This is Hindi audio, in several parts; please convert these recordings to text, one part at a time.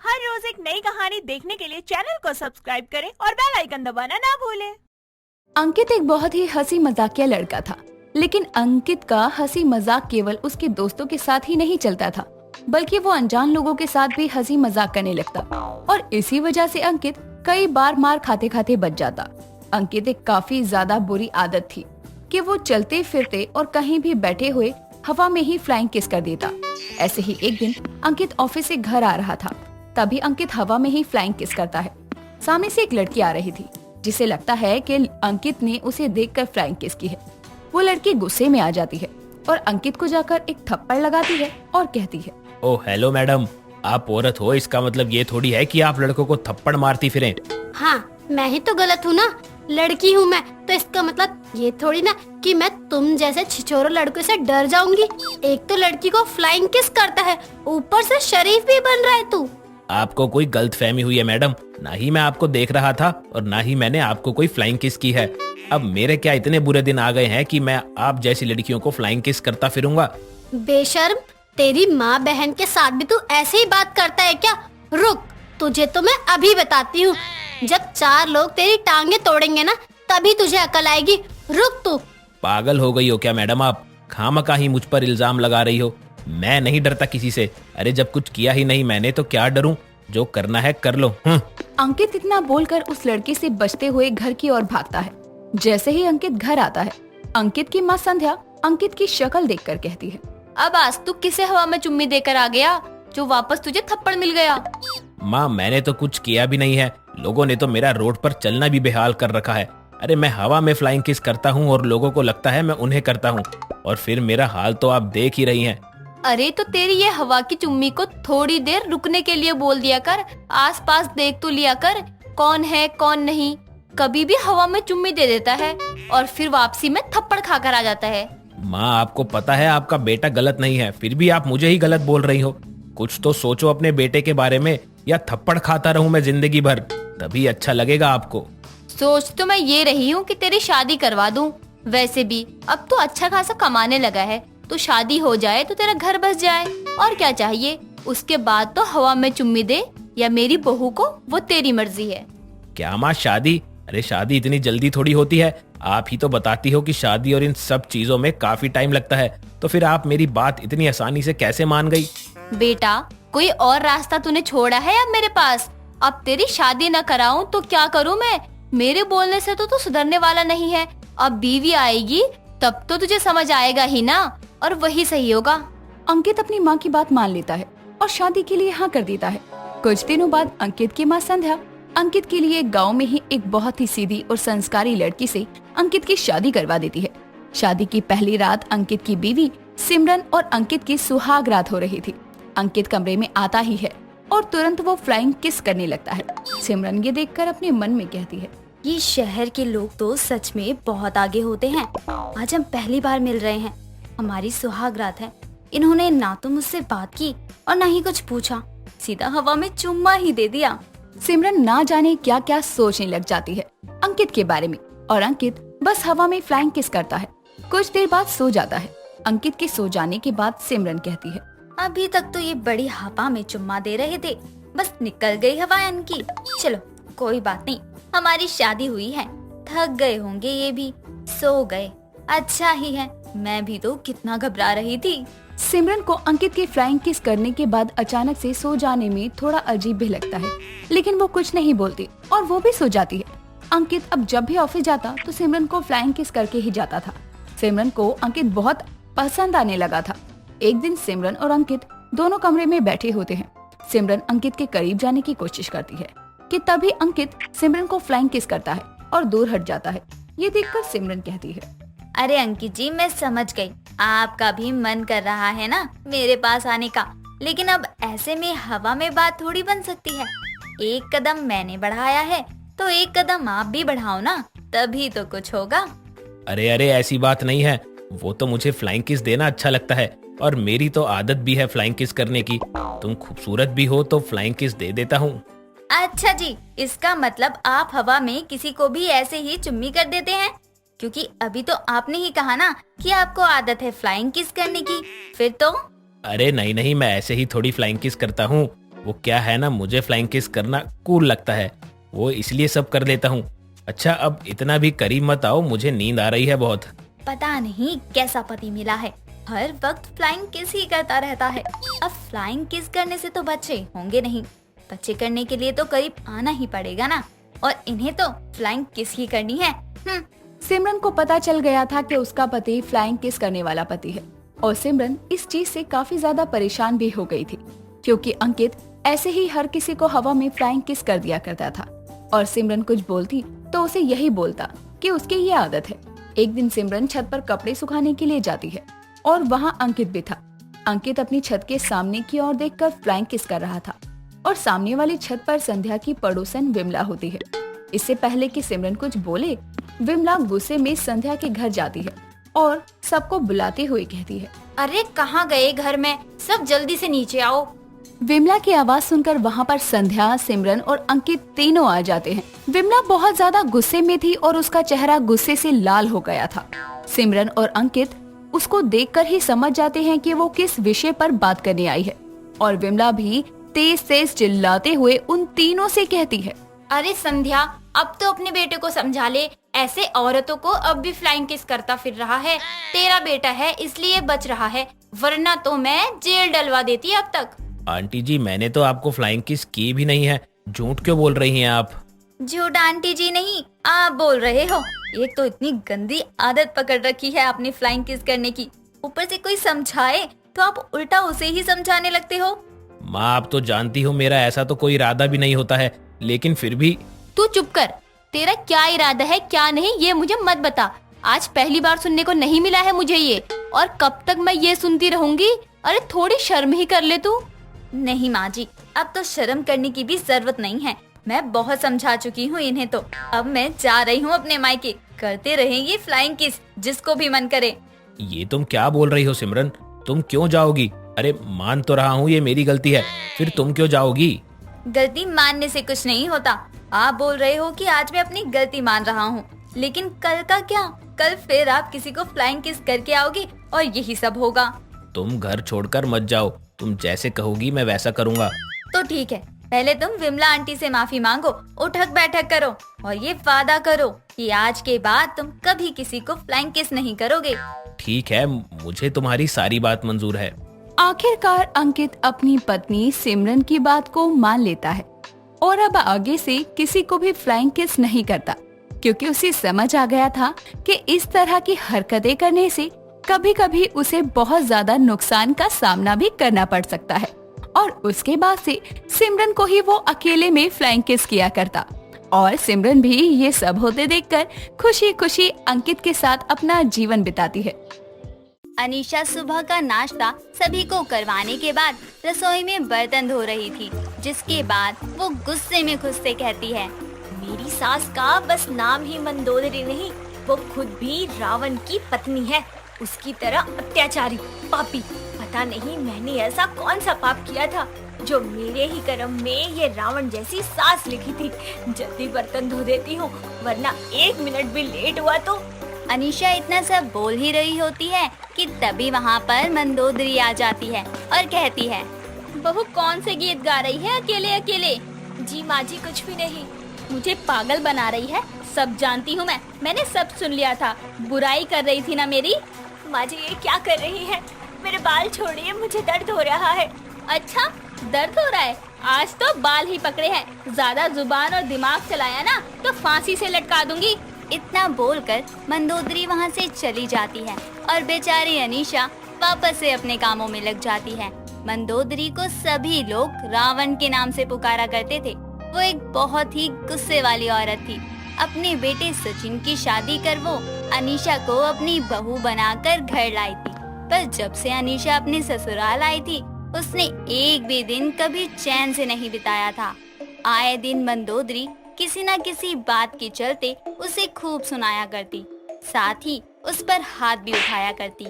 हर रोज एक नई कहानी देखने के लिए चैनल को सब्सक्राइब करें और बेल आइकन दबाना ना भूलें। अंकित एक बहुत ही हंसी मजाकिया लड़का था, लेकिन अंकित का हंसी मजाक केवल उसके दोस्तों के साथ ही नहीं चलता था, बल्कि वो अनजान लोगों के साथ भी हंसी मजाक करने लगता और इसी वजह से अंकित कई बार मार खाते खाते बच जाता। अंकित एक काफी ज्यादा बुरी आदत थी कि वो चलते फिरते और कहीं भी बैठे हुए हवा में ही फ्लाइंग किस कर देता। ऐसे ही एक दिन अंकित ऑफिस से घर आ रहा था, तभी अंकित हवा में ही फ्लाइंग किस करता है। सामने से एक लड़की आ रही थी, जिसे लगता है कि अंकित ने उसे देखकर फ्लाइंग किस की है। वो लड़की गुस्से में आ जाती है और अंकित को जाकर एक थप्पड़ लगाती है और कहती है, ओह हेलो मैडम, आप औरत हो, इसका मतलब ये थोड़ी है कि आप लड़कों को थप्पड़ मारती फिरें। हाँ, मैं ही तो गलत हूँ ना, लड़की हूँ मैं, तो इसका मतलब ये थोड़ी ना कि मैं तुम जैसे छिछोरे लड़कों से डर जाऊंगी। एक तो लड़की को फ्लाइंग किस करता है, ऊपर से शरीफ भी बन रहा है तू। आपको कोई गलतफहमी हुई है मैडम, ना ही मैं आपको देख रहा था और ना ही मैंने आपको कोई फ्लाइंग किस की है। अब मेरे क्या इतने बुरे दिन आ गए हैं कि मैं आप जैसी लड़कियों को फ्लाइंग किस करता फिरूंगा। बेशर्म, तेरी माँ बहन के साथ भी तू ऐसे ही बात करता है क्या? रुक, तुझे तो मैं अभी बताती हूँ। जब 4 लोग तेरी टांगे तोड़ेंगे ना, तभी तुझे अकल आएगी। रुक तू। पागल हो गई हो क्या मैडम आप? खामखा ही मुझ पर इल्जाम लगा रही हो। मैं नहीं डरता किसी से। अरे जब कुछ किया ही नहीं मैंने तो क्या डरूं, जो करना है कर लो। अंकित इतना बोलकर उस लड़की से बचते हुए घर की ओर भागता है। जैसे ही अंकित घर आता है, अंकित की माँ संध्या अंकित की शक्ल देखकर कहती है, अब आज तू किसे हवा में चुम्मी देकर आ गया जो वापस तुझे थप्पड़ मिल गया? माँ मैंने तो कुछ किया भी नहीं है, लोगों ने तो मेरा रोड पर चलना भी बेहाल कर रखा है। अरे मैं हवा में फ्लाइंग किस करता हूँ और लोगों को लगता है मैं उन्हें करता हूँ, और फिर मेरा हाल तो आप देख ही रही हैं। अरे तो तेरी ये हवा की चुम्मी को थोड़ी देर रुकने के लिए बोल दिया कर, आसपास देख तो लिया कर, कौन है कौन नहीं। कभी भी हवा में चुम्मी दे देता है और फिर वापसी में थप्पड़ खाकर आ जाता है। माँ आपको पता है आपका बेटा गलत नहीं है, फिर भी आप मुझे ही गलत बोल रही हो। कुछ तो सोचो अपने बेटे के बारे में, या थप्पड़ खाता रहूं मैं जिंदगी भर, तभी अच्छा लगेगा आपको। सोच तो मैं ये रही हूँ कि तेरी शादी करवा दूं। वैसे भी अब तो अच्छा खासा कमाने लगा है, तो शादी हो जाए तो तेरा घर बस जाए, और क्या चाहिए। उसके बाद तो हवा में चुम्मी दे या मेरी बहू को, वो तेरी मर्जी है। क्या माँ शादी? अरे शादी इतनी जल्दी थोड़ी होती है। आप ही तो बताती हो कि शादी और इन सब चीजों में काफी टाइम लगता है, तो फिर आप मेरी बात इतनी आसानी से कैसे मान गई? बेटा, कोई और रास्ता तूने छोड़ा है अब मेरे पास? अब तेरी शादी न कराऊं तो क्या करूं मैं? मेरे बोलने से तो तू सुधरने वाला नहीं है। अब बीवी आएगी तब तो तुझे समझ आएगा ही ना, और वही सही होगा। अंकित अपनी माँ की बात मान लेता है और शादी के लिए हाँ कर देता है। कुछ दिनों बाद अंकित की माँ संध्या अंकित के लिए गांव में ही एक बहुत ही सीधी और संस्कारी लड़की से अंकित की शादी करवा देती है। शादी की पहली रात अंकित की बीवी सिमरन और अंकित की सुहाग रात हो रही थी। अंकित कमरे में आता ही है और तुरंत वो फ्लाइंग किस करने लगता है। सिमरन ये देखकर अपने मन में कहती है, ये शहर के लोग तो सच में बहुत आगे होते हैं। आज हम पहली बार मिल रहे हैं, हमारी सुहाग रात है। इन्होंने ना तो मुझसे बात की और ना ही कुछ पूछा, सीधा हवा में चुम्मा ही दे दिया। सिमरन ना जाने क्या क्या सोचने लग जाती है अंकित के बारे में, और अंकित बस हवा में फ्लाइंग किस करता है। कुछ देर बाद सो जाता है। अंकित के सो जाने के बाद सिमरन कहती है, अभी तक तो ये बड़ी हवा में चुम्मा दे रहे थे, बस निकल गई हवा इनकी। चलो कोई बात नहीं, हमारी शादी हुई है, थक गए होंगे ये भी, सो गए। अच्छा ही है, मैं भी तो कितना घबरा रही थी। सिमरन को अंकित के फ्लाइंग किस करने के बाद अचानक से सो जाने में थोड़ा अजीब भी लगता है, लेकिन वो कुछ नहीं बोलती और वो भी सो जाती है। अंकित अब जब भी ऑफिस जाता तो सिमरन को फ्लाइंग किस करके ही जाता था। सिमरन को अंकित बहुत पसंद आने लगा था। एक दिन सिमरन और अंकित दोनों कमरे में बैठे होते हैं। सिमरन अंकित के करीब जाने की कोशिश करती है कि तभी अंकित सिमरन को फ्लाइंग किस करता है और दूर हट जाता है। ये देखकर सिमरन कहती है, अरे अंकित जी, मैं समझ गई, आपका भी मन कर रहा है ना मेरे पास आने का, लेकिन अब ऐसे में हवा में बात थोड़ी बन सकती है। एक कदम मैंने बढ़ाया है तो एक कदम आप भी बढ़ाओ ना, तभी तो कुछ होगा। अरे अरे ऐसी बात नहीं है, वो तो मुझे फ्लाइंग किस देना अच्छा लगता है और मेरी तो आदत भी है फ्लाइंग किस करने की। तुम खूबसूरत भी हो तो फ्लाइंग किस दे देता हूँ। अच्छा जी, इसका मतलब आप हवा में किसी को भी ऐसे ही चुम्मी कर देते हैं? क्योंकि अभी तो आपने ही कहा ना कि आपको आदत है फ्लाइंग किस करने की, फिर तो। अरे नहीं नहीं, मैं ऐसे ही थोड़ी फ्लाइंग किस करता हूँ। वो क्या है ना, मुझे फ्लाइंग किस करना कूल लगता है, वो इसलिए सब कर लेता हूँ। अच्छा अब इतना भी करीब मत आओ, मुझे नींद आ रही है बहुत। पता नहीं कैसा पति मिला है, हर वक्त फ्लाइंग किस ही करता रहता है। अब फ्लाइंग किस करने से तो बच्चे होंगे नहीं, बच्चे करने के लिए तो करीब आना ही पड़ेगा ना, और इन्हें तो फ्लाइंग किस ही करनी है। सिमरन को पता चल गया था कि उसका पति फ्लाइंग किस करने वाला पति है, और सिमरन इस चीज से काफी ज्यादा परेशान भी हो गई थी, क्योंकि अंकित ऐसे ही हर किसी को हवा में फ्लाइंग किस कर दिया करता था, और सिमरन कुछ बोलती तो उसे यही बोलता कि उसकी ये आदत है। एक दिन सिमरन छत पर कपड़े सुखाने के लिए जाती है, और वहाँ अंकित भी था। अंकित अपनी छत के सामने की ओर देखकर फ्लाइंग किस कर रहा था, और सामने वाली छत पर संध्या की पड़ोसन विमला होती है। इससे पहले कि सिमरन कुछ बोले, विमला गुस्से में संध्या के घर जाती है और सबको बुलाते हुए कहती है, अरे कहाँ गए घर में, सब जल्दी से नीचे आओ। विमला की आवाज सुनकर वहाँ पर संध्या, सिमरन और अंकित तीनों आ जाते हैं। विमला बहुत ज्यादा गुस्से में थी और उसका चेहरा गुस्से से लाल हो गया था। सिमरन और अंकित उसको देखकर ही समझ जाते हैं कि वो किस विषय पर बात करने आई है, और विमला भी तेज तेज चिल्लाते हुए उन तीनों से कहती है, अरे संध्या, अब तो अपने बेटे को समझा ले, ऐसे औरतों को अब भी फ्लाइंग किस करता फिर रहा है। तेरा बेटा है इसलिए बच रहा है, वरना तो मैं जेल डलवा देती अब तक। आंटी जी मैंने तो आपको फ्लाइंग किस की भी नहीं है, झूठ क्यों बोल रही हैं आप? झूठ आंटी जी नहीं, आप बोल रहे हो। एक तो इतनी गंदी आदत पकड़ रखी है आपने फ्लाइंग किस करने की, ऊपर से कोई समझाए तो आप उल्टा उसे ही समझाने लगते हो। माँ आप तो जानती हो मेरा ऐसा तो कोई इरादा भी नहीं होता है, लेकिन फिर भी। तू चुप कर, तेरा क्या इरादा है क्या नहीं ये मुझे मत बता। आज पहली बार सुनने को नहीं मिला है मुझे ये, और कब तक मैं ये सुनती रहूंगी। अरे थोड़ी शर्म ही कर ले तू। नहीं माँ जी, अब तो शर्म करने की भी जरूरत नहीं है, मैं बहुत समझा चुकी हूँ इन्हें। तो अब मैं जा रही हूँ अपने मायके, करते रहेंगे फ्लाइंग किस जिसको भी मन करे। ये तुम क्या बोल रही हो सिमरन, तुम क्यों जाओगी? अरे मान तो रहा हूँ ये मेरी गलती है, फिर तुम क्यों जाओगी? गलती मानने से कुछ नहीं होता। आप बोल रहे हो कि आज मैं अपनी गलती मान रहा हूँ, लेकिन कल का क्या? कल फिर आप किसी को फ्लाइंग किस करके आओगे और यही सब होगा। तुम घर छोड़कर मत जाओ, तुम जैसे कहोगी मैं वैसा करूँगा। तो ठीक है, पहले तुम विमला आंटी से माफी मांगो, उठक बैठक करो और ये वादा करो कि आज के बाद तुम कभी किसी को फ्लाइंग किस नहीं करोगे। ठीक है, मुझे तुम्हारी सारी बात मंजूर है। आखिरकार अंकित अपनी पत्नी सिमरन की बात को मान लेता है और अब आगे से किसी को भी फ्लाइंग किस नहीं करता, क्योंकि उसे समझ आ गया था कि इस तरह की हरकतें करने से कभी कभी उसे बहुत ज्यादा नुकसान का सामना भी करना पड़ सकता है। और उसके बाद से सिमरन को ही वो अकेले में फ्लाइंग किस किया करता, और सिमरन भी ये सब होते देखकर खुशी खुशी अंकित के साथ अपना जीवन बिताती है। अनीशा सुबह का नाश्ता सभी को करवाने के बाद रसोई में बर्तन धो रही थी, जिसके बाद वो गुस्से में खुद से कहती है, मेरी सास का बस नाम ही मंदोदरी नहीं, वो खुद भी रावण की पत्नी है, उसकी तरह अत्याचारी पापी। पता नहीं मैंने ऐसा कौन सा पाप किया था जो मेरे ही कर्म में ये रावण जैसी सास लिखी थी। जल्दी बर्तन धो देती हूँ, वरना 1 मिनट भी लेट हुआ तो। अनीशा इतना सब बोल ही रही होती है कि तभी वहाँ पर मंदोदरी आ जाती है और कहती है, बहू कौन से गीत गा रही है अकेले अकेले? जी माँ जी कुछ भी नहीं। मुझे पागल बना रही है, सब जानती हूँ मैंने सब सुन लिया था। बुराई कर रही थी ना मेरी। माँ जी ये क्या कर रही है? मेरे बाल छोड़िए, मुझे दर्द हो रहा है। अच्छा दर्द हो रहा है? आज तो बाल ही पकड़े हैं, ज्यादा जुबान और दिमाग चलाया ना तो फांसी से लटका दूंगी। इतना बोलकर मंदोदरी वहाँ से चली जाती है और बेचारी अनीशा वापस से अपने कामों में लग जाती है। मंदोदरी को सभी लोग रावण के नाम से पुकारा करते थे। वो एक बहुत ही गुस्से वाली औरत थी। अपने बेटे सचिन की शादी कर वो अनीशा को अपनी बहू बनाकर घर लाई थी, पर जब से अनीशा अपने ससुराल आई थी उसने एक भी दिन कभी चैन से नहीं बिताया था। आए दिन मंदोदरी किसी न किसी बात के चलते उसे खूब सुनाया करती, साथ ही उस पर हाथ भी उठाया करती।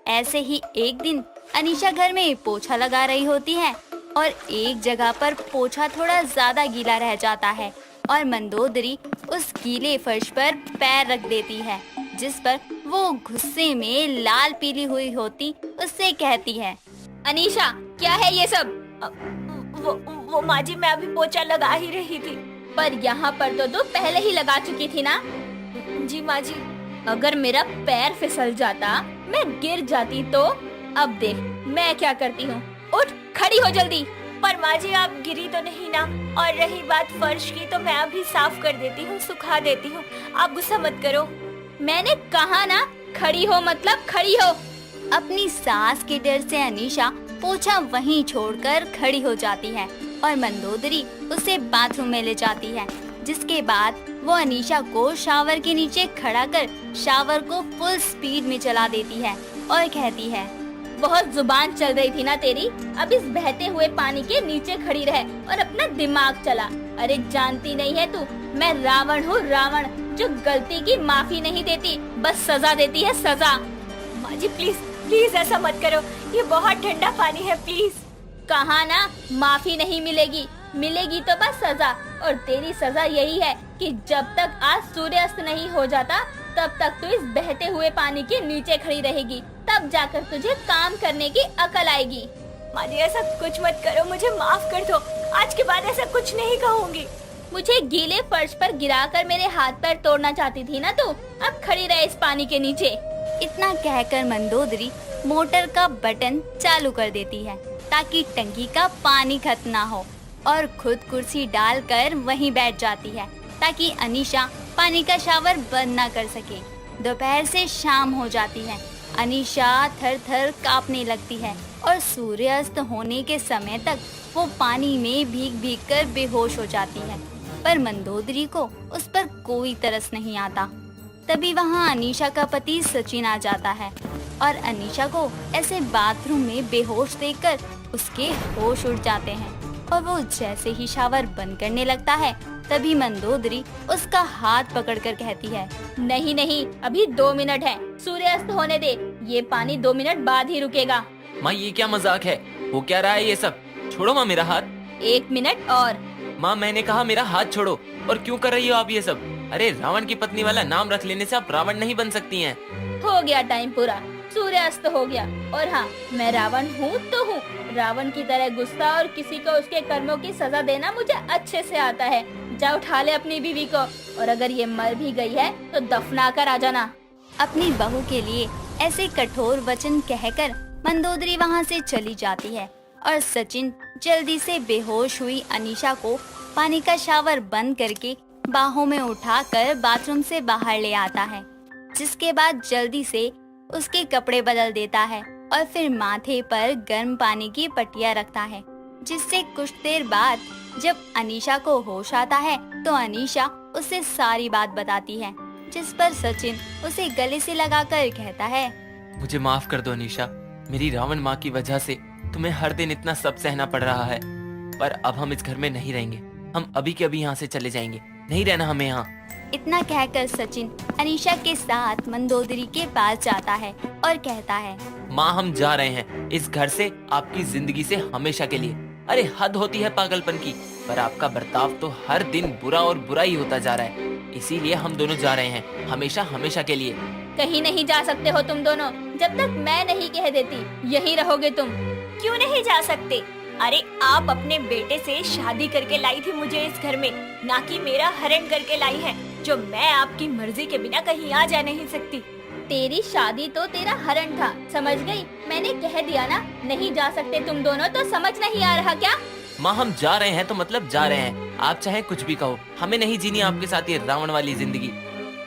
ऐसे ही एक दिन अनीशा घर में पोछा लगा रही होती है और एक जगह पर पोछा थोड़ा ज्यादा गीला रह जाता है और मंदोदरी उस गीले फर्श पर पैर रख देती है, जिस पर वो गुस्से में लाल पीली हुई होती उससे कहती है, अनीशा क्या है ये सब? वो माँ जी, मैं अभी पोछा लगा ही रही थी। पर यहाँ पर तो तू पहले ही लगा चुकी थी ना। जी माँ जी। अगर मेरा पैर फिसल जाता, मैं गिर जाती तो अब देख मैं क्या करती हूँ। उठ, खड़ी हो जल्दी। पर माँ जी, आप गिरी तो नहीं ना? और रही बात फर्श की, तो मैं अभी साफ कर देती हूँ, सुखा देती हूँ, आप गुस्सा मत करो। मैंने कहा ना, खड़ी हो मतलब खड़ी हो। अपनी सास के डर से अनीशा पोछा वहीं छोड़कर खड़ी हो जाती है और मंदोदरी उसे बाथरूम में ले जाती है, जिसके बाद वो अनीशा को शावर के नीचे खड़ा कर शावर को फुल स्पीड में चला देती है और कहती है, बहुत जुबान चल रही थी ना तेरी, अब इस बहते हुए पानी के नीचे खड़ी रह और अपना दिमाग चला। अरे जानती नहीं है तू, मैं रावण हूँ, रावण, जो गलती की माफी नहीं देती, बस सजा देती है, सजा। माँ जी प्लीज प्लीज ऐसा मत करो, ये बहुत ठंडा पानी है, प्लीज। कहा ना, माफी नहीं मिलेगी, मिलेगी तो बस सजा। और तेरी सजा यही है कि जब तक आज सूर्यास्त नहीं हो जाता तब तक तू इस बहते हुए पानी के नीचे खड़ी रहेगी, तब जाकर तुझे काम करने की अकल आएगी। माँ जी ऐसा कुछ मत करो, मुझे माफ कर दो, आज के बाद ऐसा कुछ नहीं कहूँगी। मुझे गीले फर्श पर गिराकर मेरे हाथ पैर तोड़ना चाहती थी ना तू, अब खड़ी रहे इस पानी के नीचे। इतना कहकर मंदोदरी मोटर का बटन चालू कर देती है ताकि टंकी का पानी खत्म ना हो और खुद कुर्सी डालकर वहीं बैठ जाती है ताकि अनीशा पानी का शावर बंद ना कर सके। दोपहर से शाम हो जाती है। अनीशा थर थर कांपने लगती है और सूर्यास्त होने के समय तक वो पानी में भीग भीग कर बेहोश हो जाती है, पर मंदोदरी को उस पर कोई तरस नहीं आता। तभी वहाँ अनीशा का पति सचिन आ जाता है और अनीशा को ऐसे बाथरूम में बेहोश देखकर उसके होश उड़ जाते हैं और वो जैसे ही शावर बंद करने लगता है तभी मंदोदरी उसका हाथ पकड़कर कहती है, नहीं नहीं, अभी 2 मिनट है, सूर्यास्त होने दे, ये पानी 2 मिनट बाद ही रुकेगा। माँ ये क्या मजाक है, हो क्या रहा है ये सब? छोड़ो माँ मेरा हाथ। 1 मिनट और। माँ मैंने कहा मेरा हाथ छोड़ो। और क्यों कर रही हो आप ये सब? अरे रावण की पत्नी वाला नाम रख लेने से आप रावण नहीं बन सकती हैं। हो गया टाइम पूरा, सूर्यास्त हो गया। और हाँ, मैं रावण हूँ तो हूँ, रावण की तरह गुस्सा और किसी को उसके कर्मों की सजा देना मुझे अच्छे से आता है। जा उठा ले अपनी बीवी को, और अगर ये मर भी गई है तो दफना कर आ जाना। अपनी बहू के लिए ऐसे कठोर वचन कहकर मंदोदरी वहाँ से चली जाती है और सचिन जल्दी से बेहोश हुई अनीशा को पानी का शावर बंद करके बाहों में उठाकर बाथरूम से बाहर ले आता है, जिसके बाद जल्दी से उसके कपड़े बदल देता है और फिर माथे पर गर्म पानी की पट्टियां रखता है, जिससे कुछ देर बाद जब अनीशा को होश आता है तो अनीशा उसे सारी बात बताती है, जिस पर सचिन उसे गले से लगाकर कहता है, मुझे माफ कर दो अनीशा, मेरी रावण माँ की वजह से तुम्हें हर दिन इतना सब सहना पड़ रहा है, पर अब हम इस घर में नहीं रहेंगे, हम अभी के अभी यहाँ से चले जाएंगे, नहीं रहना हमें यहाँ। इतना कहकर सचिन अनीशा के साथ मंदोदरी के पास जाता है और कहता है, माँ हम जा रहे हैं इस घर से, आपकी जिंदगी से हमेशा के लिए। अरे हद होती है पागलपन की, पर आपका बर्ताव तो हर दिन बुरा और बुरा ही होता जा रहा है, इसीलिए हम दोनों जा रहे हैं हमेशा हमेशा के लिए। कहीं नहीं जा सकते हो तुम दोनों, जब तक मैं नहीं कह देती यहीं रहोगे तुम। क्यों नहीं जा सकते? अरे आप अपने बेटे से शादी करके लाई थी मुझे इस घर में, ना कि मेरा हरण करके लाई है, जो मैं आपकी मर्जी के बिना कहीं आ जा नहीं सकती। तेरी शादी तो तेरा हरण था, समझ गई? मैंने कह दिया ना, नहीं जा सकते तुम दोनों, तो समझ नहीं आ रहा क्या? माँ हम जा रहे हैं तो मतलब जा रहे हैं, आप चाहे कुछ भी कहो, हमें नहीं जीनी आपके साथ ये रावण वाली जिंदगी।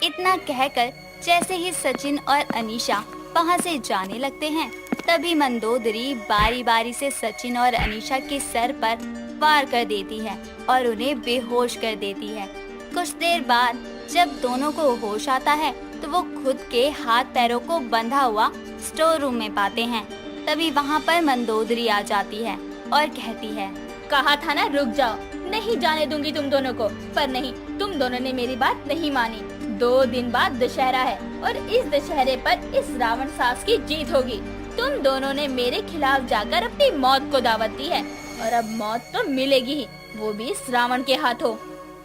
इतना कहकर जैसे ही सचिन और अनीशा वहाँ से जाने लगते हैं, तभी मंदोदरी बारी बारी से सचिन और अनीशा के सर पर वार कर देती है और उन्हें बेहोश कर देती है। कुछ देर बाद जब दोनों को होश आता है तो वो खुद के हाथ पैरों को बंधा हुआ स्टोर रूम में पाते हैं। तभी वहाँ पर मंदोदरी आ जाती है और कहती है, कहा था ना रुक जाओ, नहीं जाने दूंगी तुम दोनों को, पर नहीं, तुम दोनों ने मेरी बात नहीं मानी। 2 दिन बाद दशहरा है और इस दशहरे पर इस रावण सास की जीत होगी। तुम दोनों ने मेरे खिलाफ जाकर अपनी मौत को दावत दी है और अब मौत तो मिलेगी ही, वो भी इस रावण के हाथों।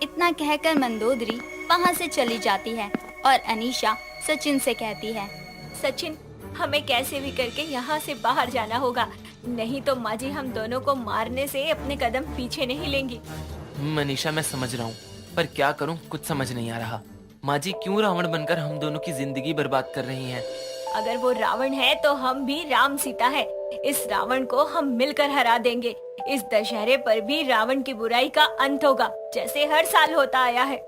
इतना कहकर मंदोदरी वहाँ से चली जाती है और अनीशा सचिन से कहती है, सचिन हमें कैसे भी करके यहाँ से बाहर जाना होगा, नहीं तो माँ जी हम दोनों को मारने से अपने कदम पीछे नहीं लेंगी। मनीषा मैं समझ रहा हूँ, पर क्या करूँ कुछ समझ नहीं आ रहा। माँ जी क्यों रावण बनकर हम दोनों की जिंदगी बर्बाद कर रही हैं? अगर वो रावण है तो हम भी राम सीता है। इस रावण को हम मिलकर हरा देंगे। इस दशहरे पर भी रावण की बुराई का अंत होगा, जैसे हर साल होता आया है।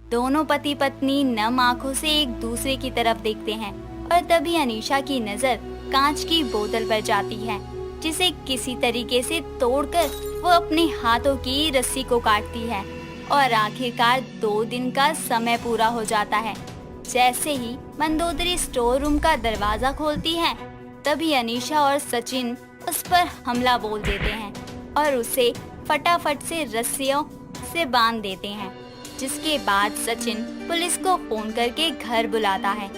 दोनों पति पत्नी नम आंखों से एक दूसरे की तरफ देखते हैं और तभी अनीशा की नजर कांच की बोतल पर जाती है, जिसे किसी तरीके से तोड़कर वो अपने हाथों की रस्सी को काटती है और आखिरकार 2 दिन का समय पूरा हो जाता है। जैसे ही मंदोदरी स्टोर रूम का दरवाजा खोलती है, तभी अनीशा और सचिन उस पर हमला बोल देते हैं और उसे फटाफट से रस्सियों से बांध देते हैं। जिसके बाद सचिन पुलिस को फोन करके घर बुलाता है।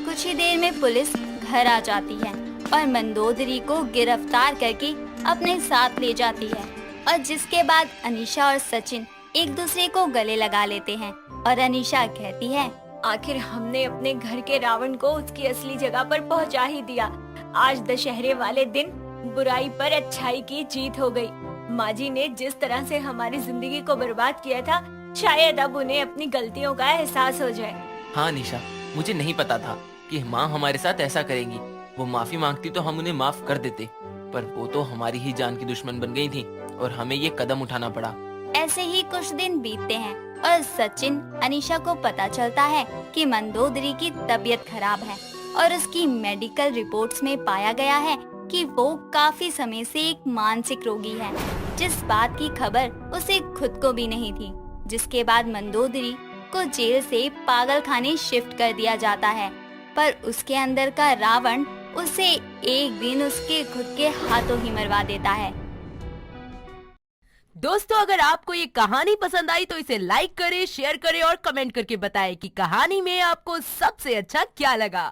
कुछ ही देर में पुलिस घर आ जाती है और मंदोदरी को गिरफ्तार करके अपने साथ ले जाती है और जिसके बाद अनीशा और सचिन एक दूसरे को गले लगा लेते हैं और अनीशा कहती है, आखिर हमने अपने घर के रावण को उसकी असली जगह पर पहुंचा ही दिया। आज दशहरे वाले दिन बुराई पर अच्छाई की जीत हो गई। माँ जी ने जिस तरह से हमारी जिंदगी को बर्बाद किया था, शायद अब उन्हें अपनी गलतियों का एहसास हो जाए। हाँ निशा, मुझे नहीं पता था कि माँ हमारे साथ ऐसा करेंगी। वो माफी मांगती तो हम उन्हें माफ कर देते, पर वो तो हमारी ही जान की दुश्मन बन गई थी और हमें ये कदम उठाना पड़ा। ऐसे ही कुछ दिन बीतते हैं और सचिन अनीशा को पता चलता है कि मंदोदरी की तबीयत खराब है और उसकी मेडिकल रिपोर्ट्स में पाया गया है कि वो काफी समय से एक मानसिक रोगी है, जिस बात की खबर उसे खुद को भी नहीं थी। जिसके बाद मंदोदरी को जेल से पागलखाने शिफ्ट कर दिया जाता है, पर उसके अंदर का रावण उसे एक दिन उसके खुद के हाथों ही मरवा देता है। दोस्तों, अगर आपको ये कहानी पसंद आई तो इसे लाइक करें, शेयर करें और कमेंट करके बताएं कि कहानी में आपको सबसे अच्छा क्या लगा।